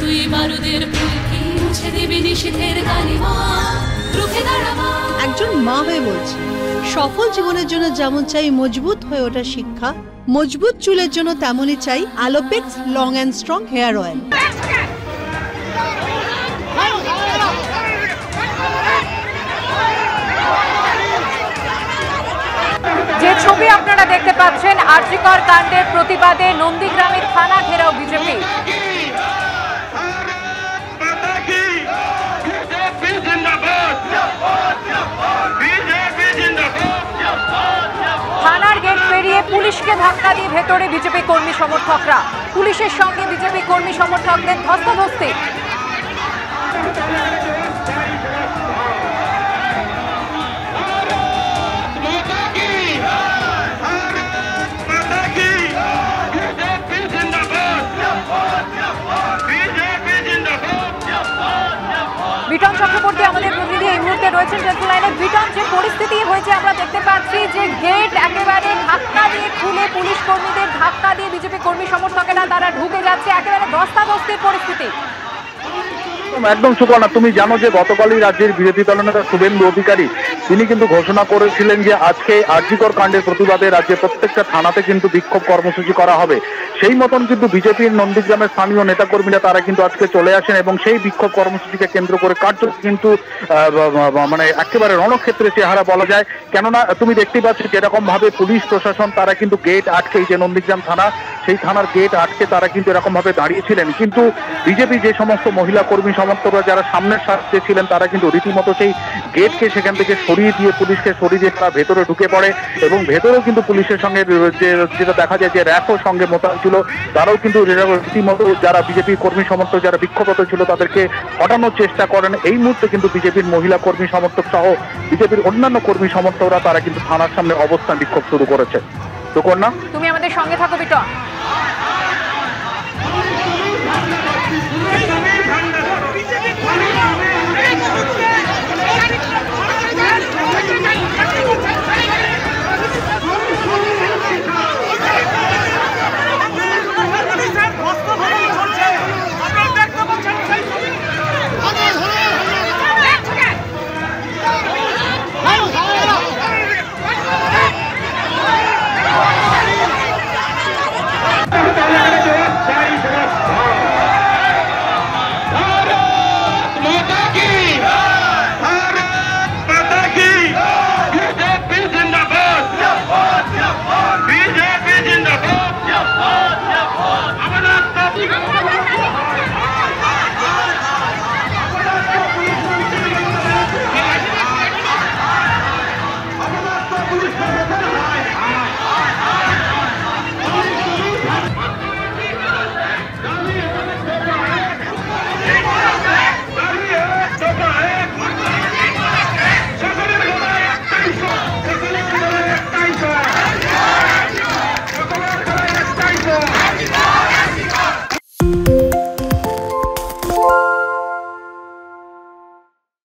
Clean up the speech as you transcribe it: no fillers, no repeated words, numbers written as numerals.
তুই বারুদের ফুলকি মুছে দিবি নিষেধের কালিমা রুখে দাঁড়াবা। একজন মা হয়ে বলছি, সফল জীবনের জন্য যেমন চাই মজবুত হয়ে ওঠা শিক্ষা, মজবুত চুলের জন্য তেমনই চাই Alopex long and strong hair oil. যে ছবি আপনারা দেখতে পাচ্ছেন, আরজিকর কাণ্ডের প্রতিবাদে নন্দীগ্রামের থানা ঘেরাও বিজেপি। থানার গেট পেরিয়ে পুলিশকে ধাক্কা দিয়ে ভেতরে বিজেপি কর্মী সমর্থকরা, পুলিশের সঙ্গে বিজেপি কর্মী সমর্থকদের ধস্তাধস্তি। বিটন চক্রবর্তী আমাদের প্রতিনিধি এই মুহূর্তে রয়েছেন টেলিফোন লাইনে। বিটন, যে পরিস্থিতি হয়েছে আমরা দেখতে পাচ্ছি যে গেট একেবারে ধাক্কা দিয়ে খুলে পুলিশ কর্মীদের ধাক্কা দিয়ে বিজেপি কর্মী সমর্থকেরা তারা ঢুকে যাচ্ছে, একেবারে ধস্তাধস্তির পরিস্থিতি। একদম সুপর্ণা, তুমি জানো যে গতকালই রাজ্যের বিরোধী দলনেতা শুভেন্দু অধিকারী তিনি কিন্তু ঘোষণা করেছিলেন যে আজকে আরজিকর কাণ্ডের প্রতিবাদে রাজ্যের প্রত্যেকটা থানাতে কিন্তু বিক্ষোভ কর্মসূচি করা হবে। সেই মতন কিন্তু বিজেপির নন্দীগ্রামের স্থানীয় নেতাকর্মীরা তারা কিন্তু আজকে চলে আসেন এবং সেই বিক্ষোভ কর্মসূচিকে কেন্দ্র করে কার্যত কিন্তু মানে একেবারে রণক্ষেত্রে চেহারা বলা যায়। কেননা তুমি দেখতে পাচ্ছ যেরকম ভাবে পুলিশ প্রশাসন তারা কিন্তু গেট আটকে, যে নন্দীগ্রাম থানা সেই থানার গেট আটকে তারা কিন্তু এরকম ভাবে দাঁড়িয়েছিলেন, কিন্তু বিজেপি যে সমস্ত মহিলা কর্মী সমর্থকরা যারা সামনের সারিতে ছিলেন তারা কিন্তু রীতিমতো সেই গেটকে সেখান থেকে সরিয়ে দিয়ে পুলিশকে সরিয়ে দিয়ে তারা ভেতরে ঢুকে পড়ে এবং ভেতরেও কিন্তু পুলিশের সঙ্গে যেটা দেখা যায় যে র্যাফও সঙ্গে মোতায়েন ছিল, তারাও কিন্তু রীতিমতো যারা বিজেপির কর্মী সমর্থক যারা বিক্ষোভরত ছিল তাদেরকে হটানোর চেষ্টা করেন। এই মুহূর্তে কিন্তু বিজেপির মহিলা কর্মী সমর্থক সহ বিজেপির অন্যান্য কর্মী সমর্থকরা তারা কিন্তু থানার সামনে অবস্থান বিক্ষোভ শুরু করেছে। তো কন্যা, তুমি আমাদের সঙ্গে থাকো বিটন।